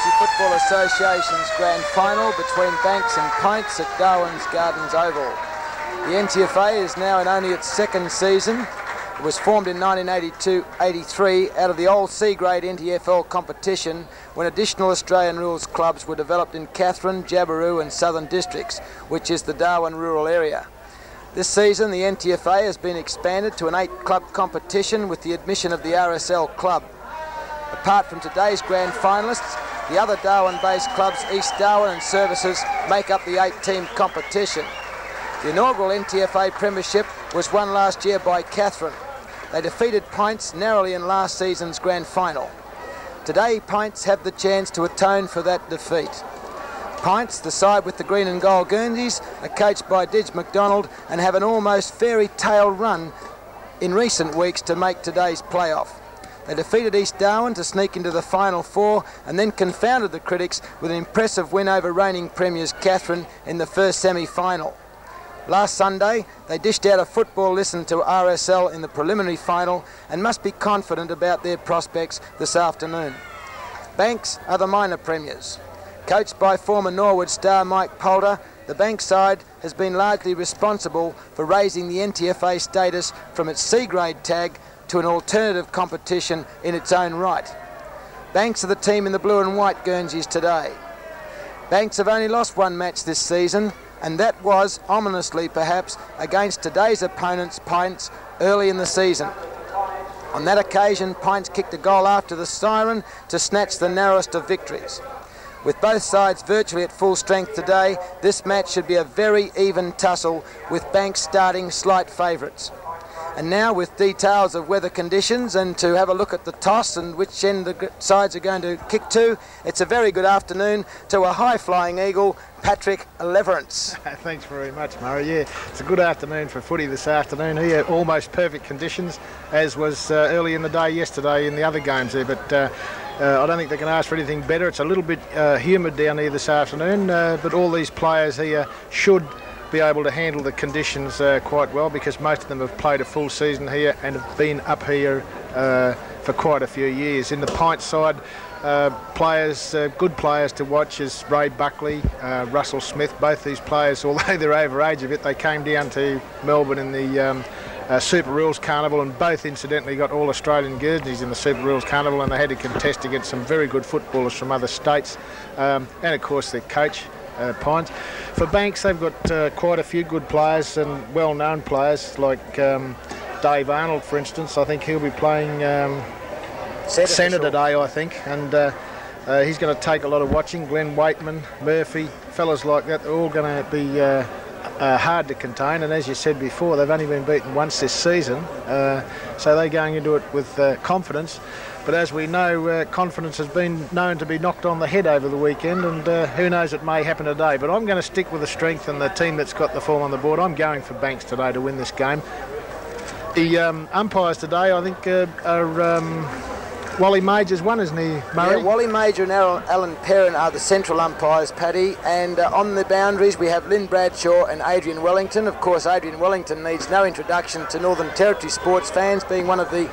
County Football Association's grand final between Banks and Pints at Darwin's Gardens Oval. The NTFA is now in only its second season. It was formed in 1982-83 out of the old C-grade NTFL competition when additional Australian rules clubs were developed in Katherine, Jabiru and Southern Districts, which is the Darwin rural area. This season the NTFA has been expanded to an 8-club competition with the admission of the RSL club. Apart from today's grand finalists, the other Darwin-based clubs, East Darwin and Services, make up the 8-team competition. The inaugural NTFA Premiership was won last year by Katherine. They defeated Pints narrowly in last season's grand final. Today, Pints have the chance to atone for that defeat. Pints, the side with the green and gold Guernseys, are coached by Didge McDonald and have an almost fairy tale run in recent weeks to make today's playoff. They defeated East Darwin to sneak into the final four and then confounded the critics with an impressive win over reigning premiers Katherine in the first semi-final. Last Sunday, they dished out a football listen to RSL in the preliminary final and must be confident about their prospects this afternoon. Banks are the minor premiers. Coached by former Norwood star Mike Poulter, the Banks side has been largely responsible for raising the NTFA status from its C-grade tag to an alternative competition in its own right. Banks are the team in the blue and white Guernseys today. Banks have only lost one match this season, and that was, ominously perhaps, against today's opponents, Pints, early in the season. On that occasion, Pints kicked a goal after the siren to snatch the narrowest of victories. With both sides virtually at full strength today, this match should be a very even tussle, with Banks starting slight favourites. And now, with details of weather conditions and to have a look at the toss and which end the sides are going to kick to, it's a very good afternoon to a high-flying eagle, Patrick Leverance. Thanks very much, Murray. Yeah, it's a good afternoon for footy this afternoon here. Almost perfect conditions, as was early in the day yesterday in the other games there. But I don't think they can ask for anything better. It's a little bit humid down here this afternoon, but all these players here should be able to handle the conditions quite well, because most of them have played a full season here and have been up here for quite a few years. In the Pint side, players, good players to watch is Ray Buckley, Russell Smith. Both these players, although they're over age a bit, they came down to Melbourne in the Super Rules Carnival, and both incidentally got all Australian Guernseys in the Super Rules Carnival, and they had to contest against some very good footballers from other states, and of course their coach, Pines. For Banks, they've got quite a few good players and well-known players, like Dave Arnold, for instance. I think he'll be playing centre today, I think, and he's going to take a lot of watching. Glenn Waitman, Murphy, fellas like that, they're all going to be hard to contain, and as you said before, they've only been beaten once this season, so they're going into it with confidence. But as we know, confidence has been known to be knocked on the head over the weekend, and who knows, it may happen today. But I'm going to stick with the strength and the team that's got the form on the board. I'm going for Banks today to win this game. The umpires today, I think, are Wally Major's one, isn't he, Murray? Yeah, Wally Major and Alan Perrin are the central umpires, Paddy, and on the boundaries we have Lynn Bradshaw and Adrian Wellington. Of course, Adrian Wellington needs no introduction to Northern Territory sports fans, being one of the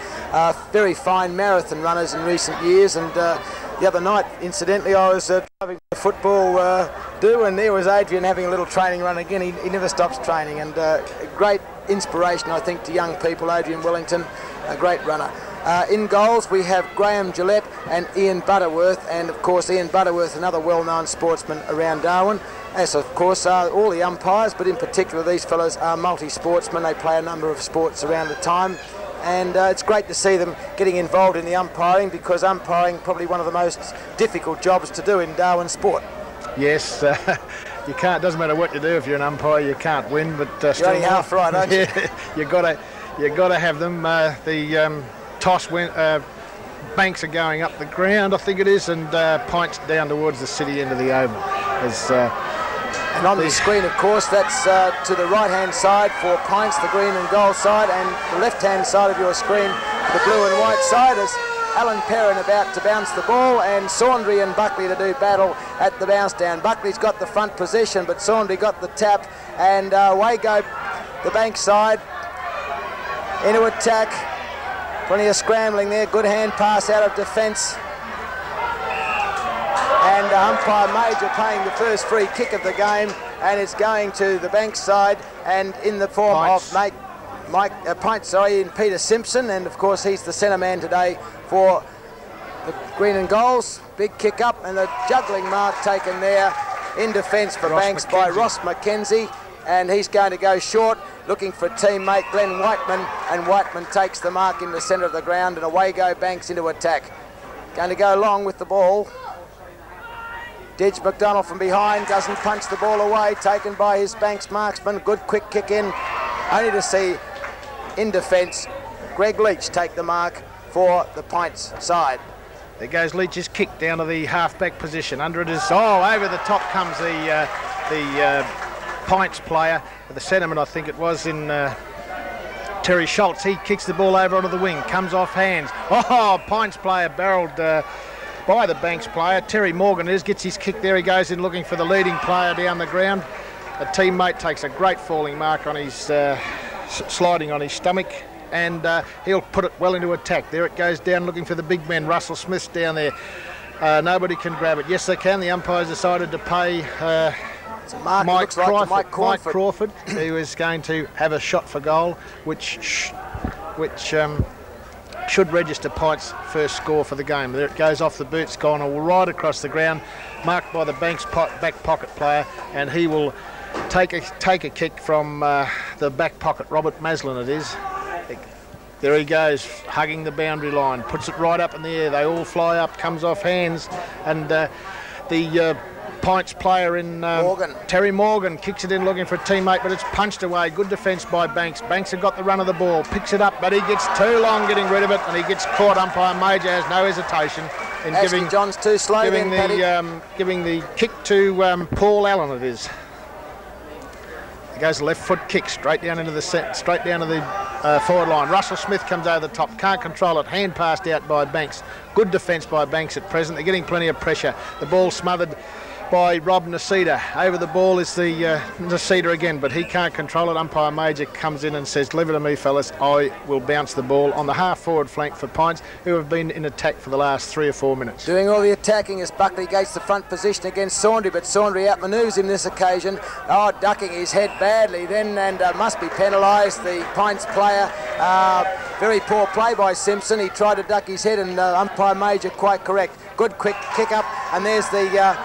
very fine marathon runners in recent years, and the other night, incidentally, I was driving the football do, and there was Adrian having a little training run again. He never stops training, and a great inspiration, I think, to young people. Adrian Wellington, a great runner. In goals we have Graham Gillette and Ian Butterworth, and of course Ian Butterworth, another well-known sportsman around Darwin, as of course are all the umpires, but in particular these fellows are multi-sportsmen. They play a number of sports around the time, and it's great to see them getting involved in the umpiring, because umpiring probably one of the most difficult jobs to do in Darwin sport. Yes, you can't, doesn't matter what you do, if you're an umpire you can't win, but you're only half right, aren't you? you got to have them. The toss went, Banks are going up the ground, I think it is, and Pints down towards the city end of the oval. And on the screen, of course, that's to the right-hand side for Pints, the green and gold side, and the left-hand side of your screen, the blue and white side, as Alan Perrin about to bounce the ball, and Saundry and Buckley to do battle at the bounce down. Buckley's got the front position, but Saundry got the tap, and away go the Banks side into attack. Plenty of scrambling there, good hand pass out of defence. And umpire Major playing the first free kick of the game, and it's going to the Banks side, and in the form Pints. of Pints, in Peter Simpson, and of course he's the centre man today for the Green and Goals. Big kick up, and a juggling mark taken there in defence for Banks by Ross McKenzie, and he's going to go short, looking for teammate Glenn Whiteman, and Whiteman takes the mark in the centre of the ground, and away go Banks into attack. Going to go long with the ball. Didge McDonald from behind, doesn't punch the ball away, taken by his Banks marksman. Good quick kick in, only to see in defence Greg Leach take the mark for the Pints side. There goes Leach's kick down to the half-back position. Under it is, over the top comes the Pints player, the centreman I think it was, in Terry Schultz. He kicks the ball over onto the wing, comes off hands. Pints player barreled by the Banks player. Terry Morgan gets his kick there. He goes in looking for the leading player down the ground. A teammate takes a great falling mark on his, sliding on his stomach, and he'll put it well into attack. There it goes down looking for the big man. Russell Smith's down there. Nobody can grab it. Yes, they can. The umpires decided to pay Mike Crawford, who is going to have a shot for goal, which should register Pints' first score for the game. There it goes off the boots, gone right across the ground, marked by the Banks back pocket player, and he will take a kick from the back pocket. Robert Maslin it is. There he goes, hugging the boundary line, puts it right up in the air. They all fly up, comes off hands, and the Pints player in Terry Morgan kicks it in looking for a teammate, but it's punched away. Good defence by Banks. Banks have got the run of the ball, picks it up, but he gets too long getting rid of it, and he gets caught. Umpire Major has no hesitation in John's too slow giving the kick to Paul Allen. It is. It goes a left foot kick straight down into the forward line. Russell Smith comes over the top, can't control it. Hand passed out by Banks. Good defence by Banks at present. They're getting plenty of pressure. The ball smothered by Rob Nasida. Over the ball is the Nasida again, but he can't control it. Umpire Major comes in and says, leave it to me, fellas. I will bounce the ball on the half-forward flank for Pints, who have been in attack for the last 3 or 4 minutes. Doing all the attacking as Buckley gates the front position against Saundry, but Saundry outmanoeuvres him this occasion. Ducking his head badly then, and must be penalised. The Pints player, very poor play by Simpson. He tried to duck his head, and Umpire Major quite correct. Good quick kick up, and there's the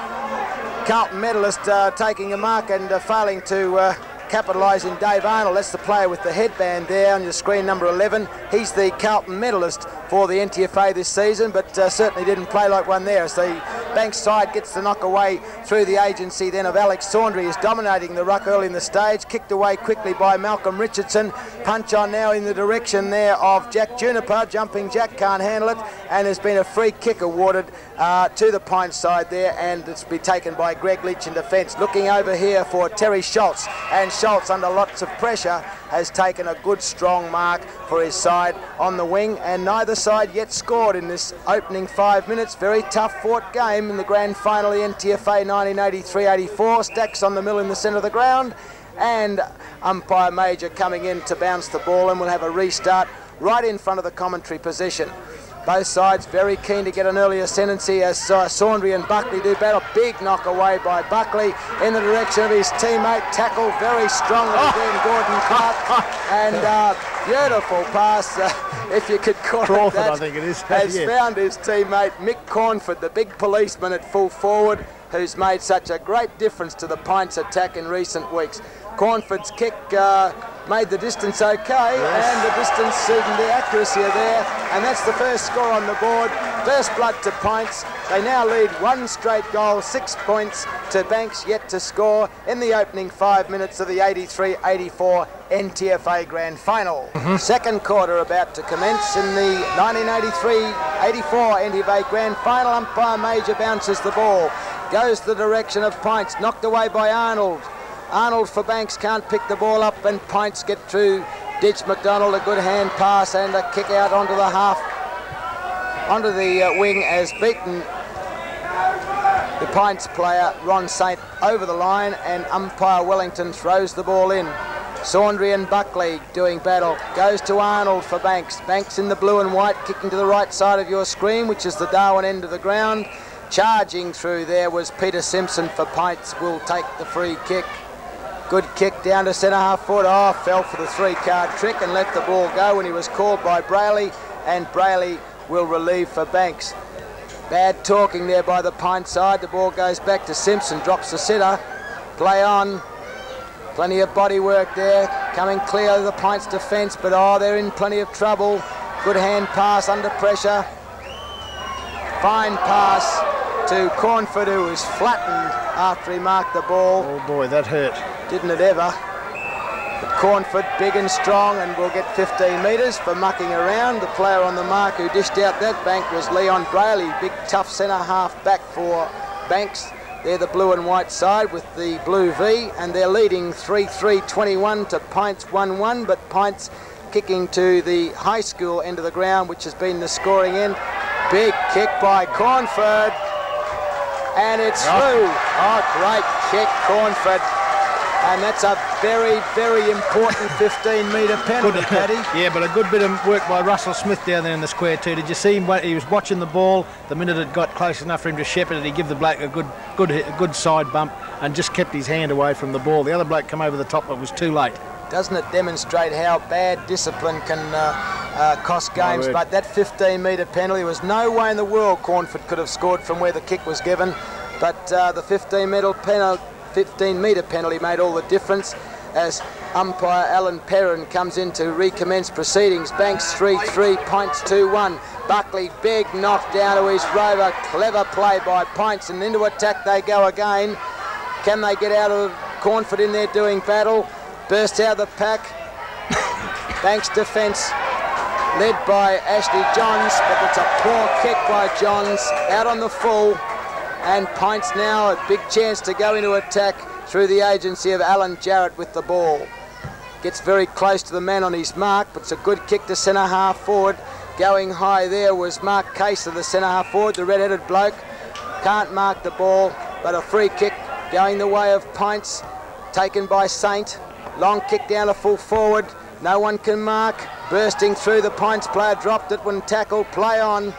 Carlton medalist taking a mark and failing to capitalise in Dave Arnold. That's the player with the headband there on your screen, number 11. He's the Carlton medalist for the NTFA this season, but certainly didn't play like one there. As the Banks side gets the knock away through the agency then of Alex Saundry, is dominating the ruck early in the stage, kicked away quickly by Malcolm Richardson. Punch on now in the direction there of Jack Juniper. Jumping Jack can't handle it, and there's been a free kick awarded to the Pints side there, and it's been taken by Greg Leach in defence. Looking over here for Terry Schultz, and Schultz, under lots of pressure, has taken a good strong mark for his side on the wing, and neither side yet scored in this opening 5 minutes. Very tough fought game in the grand final of the NTFA 1983-84. Stacks on the mill in the centre of the ground, and Umpire Major coming in to bounce the ball, and we'll have a restart right in front of the commentary position. Both sides very keen to get an early ascendancy as Saundry and Buckley do battle. Big knock away by Buckley in the direction of his teammate. Tackle very strongly again, Gordon Clark. And beautiful pass, if you could call it that. I think it is. Has found his teammate Mick Cornford, the big policeman at full forward, who's made such a great difference to the Pints attack in recent weeks. Cornford's kick made the distance okay, and the distance and the accuracy are there, and that's the first score on the board. First blood to Pints. They now lead 1 straight goal, 6 points to Banks yet to score in the opening 5 minutes of the 83-84 NTFA Grand Final. Second quarter about to commence in the 1983-84 NTFA Grand Final. Umpire Major bounces the ball, goes the direction of Pints, knocked away by Arnold. Arnold for Banks can't pick the ball up, and Pints get through Ditch McDonald. A good hand pass and a kick out onto the half, onto the wing, as beaten the Pints player Ron Saint over the line, and umpire Wellington throws the ball in. Saundry and Buckley doing battle. Goes to Arnold for Banks. Banks in the blue and white, kicking to the right side of your screen, which is the Darwin end of the ground. Charging through there was Peter Simpson for Pints, will take the free kick. Good kick down to centre half forward. Oh, fell for the 3-card trick and let the ball go when he was called by Brayley, and Brayley will relieve for Banks. Bad talking there by the Pint side. The ball goes back to Simpson, drops the sitter. Play on. Plenty of body work there. Coming clear of the Pints defence, but oh, they're in plenty of trouble. Good hand pass under pressure. Fine pass to Cornford, who was flattened after he marked the ball. Oh boy, that hurt. Didn't it ever? But Cornford, big and strong, and will get 15 metres for mucking around. The player on the mark who dished out that bank was Leon Brayley, big tough centre half back for Banks. They're the blue and white side with the blue V, and they're leading 3-3-21 to Pints 1-1, but Pints kicking to the high school end of the ground, which has been the scoring end. Big kick by Cornford, and it's through. Oh, great kick, Cornford. And that's a very, very important 15-metre penalty, Paddy. Yeah, but a good bit of work by Russell Smith down there in the square too. Did you see him? He was watching the ball. The minute it got close enough for him to shepherd it, he gave the bloke a good side bump and just kept his hand away from the ball. The other bloke come over the top, but it was too late. Doesn't it demonstrate how bad discipline can cost games? But that 15-metre penalty, was no way in the world Cornford could have scored from where the kick was given. But the 15-metre penalty made all the difference as umpire Alan Perrin comes in to recommence proceedings. Banks 3-3, Pints 2-1. Buckley, big knock down to his rover. Clever play by Pints, and into attack they go again. Can they get out of Cornford in there doing battle? Burst out of the pack. Banks defence led by Ashley Johns, but it's a poor kick by Johns out on the full. And Pints now a big chance to go into attack through the agency of Alan Jarrett with the ball. Gets very close to the man on his mark, but it's a good kick to centre half forward. Going high there was Mark Case of the centre half forward, the red-headed bloke. Can't mark the ball, but a free kick going the way of Pints, taken by Saint. Long kick down to full forward. No one can mark. Bursting through, the Pints player dropped it when tackled. Play on.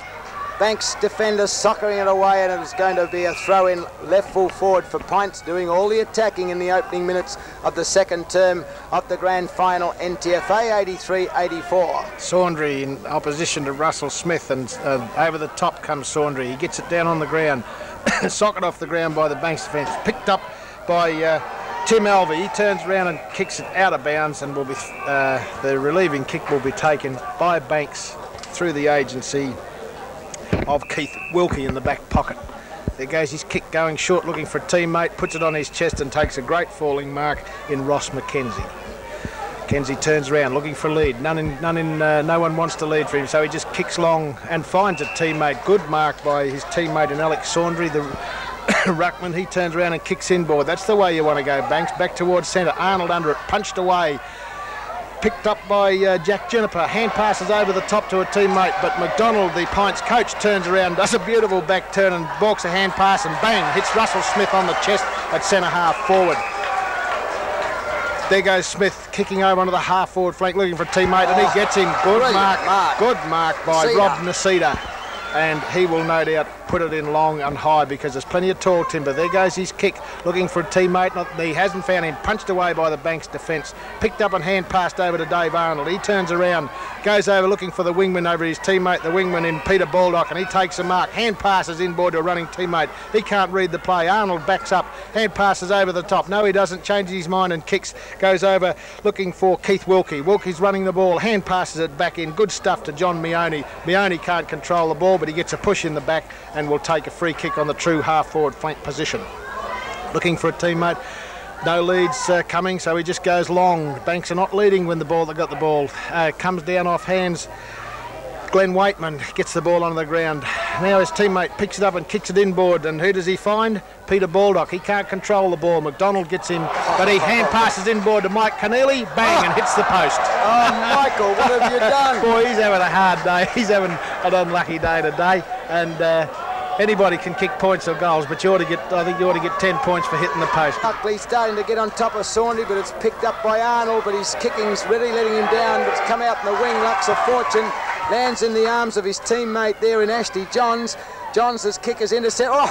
Banks defender soccering it away, and it's going to be a throw-in left full forward for Pints, doing all the attacking in the opening minutes of the second term of the grand final NTFA 83-84. Saundry in opposition to Russell Smith, and over the top comes Saundry. He gets it down on the ground, socket off the ground by the Banks defence, picked up by Tim Alvey. He turns around and kicks it out of bounds, and will be the relieving kick will be taken by Banks through the agency of Keith Wilkie in the back pocket. There goes his kick going short, looking for a teammate, puts it on his chest and takes a great falling mark in Ross McKenzie. McKenzie turns around looking for a lead. No one wants to lead for him, so he just kicks long and finds a teammate. Good mark by his teammate in Alex Saundry, the ruckman. He turns around and kicks inboard. That's the way you want to go, Banks. Back towards centre. Arnold under it, punched away. Picked up by Jack Juniper. Hand passes over the top to a teammate, but McDonald, the Pints coach, turns around, does a beautiful back turn and balks a hand pass, and bang, hits Russell Smith on the chest at centre half forward. There goes Smith kicking over onto the half forward flank looking for a teammate, and he gets him. Good mark by Rob Nasida. And he will no doubt put it in long and high because there's plenty of tall timber. There goes his kick, looking for a teammate. He hasn't found him. Punched away by the Banks defence. Picked up and hand passed over to Dave Arnold. He turns around, goes over looking for the wingman over his teammate, the wingman in Peter Baldock, and he takes a mark. Hand passes inboard to a running teammate. He can't read the play. Arnold backs up. Hand passes over the top. No, he doesn't. Changes his mind and kicks. Goes over looking for Keith Wilkie. Wilkie's running the ball. Hand passes it back in. Good stuff to John Meone. Meone can't control the ball, but he gets a push in the back and will take a free kick on the true half-forward flank position. Looking for a teammate. No leads coming, so he just goes long. Banks are not leading when they got the ball. Comes down off hands. Glenn Waitman gets the ball onto the ground. Now his teammate picks it up and kicks it inboard, and who does he find? Peter Baldock. He can't control the ball. McDonald gets him, but he hand passes inboard to Mike Keneally, bang, and hits the post. Oh, Michael, what have you done? Boy, he's having a hard day. He's having an unlucky day today, and anybody can kick points or goals, but I think you ought to get 10 points for hitting the post. Buckley starting to get on top of Saundry, but it's picked up by Arnold, but his kicking's really letting him down, but it's come out in the wing, Lux of Fortune. Lands in the arms of his teammate there in Ashley Johns. Johns' kick is intercepted. Oh,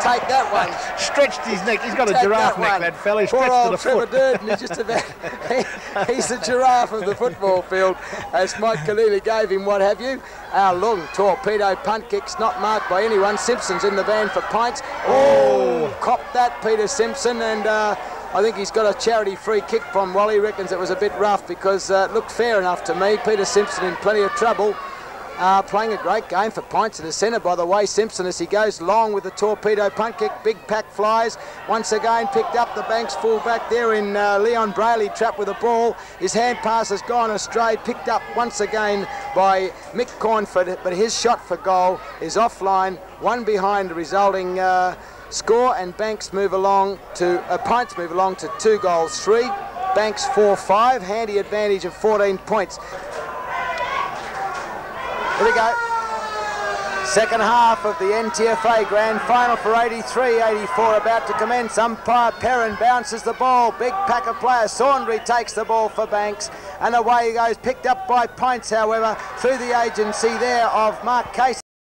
take that one. Stretched his neck. He's got a giraffe neck, that fella. He stretched to the foot. Durden is just about, he's the giraffe of the football field, as Mike Kalili gave him what have you. Our long torpedo punt kick's not marked by anyone. Simpson's in the van for Pints. Oh, copped that, Peter Simpson, and I think he's got a charity free kick from Wally. Reckons it was a bit rough because it looked fair enough to me. Peter Simpson in plenty of trouble. Playing a great game for Pints in the centre, by the way. Simpson, as he goes long with the torpedo punt kick, big pack flies. Once again picked up the Banks full back there in Leon Brayley, trapped with the ball. His hand pass has gone astray, picked up once again by Mick Cornford, but his shot for goal is offline. One behind, resulting score, and Banks move along to Pints move along to 2-3. Banks 4-5, handy advantage of 14 points. Here we go. Second half of the NTFA Grand Final for 83-84 about to commence. Umpire Perrin bounces the ball. Big pack of players. Saundry takes the ball for Banks, and away he goes. Picked up by Pints, however, through the agency there of Mark Casey.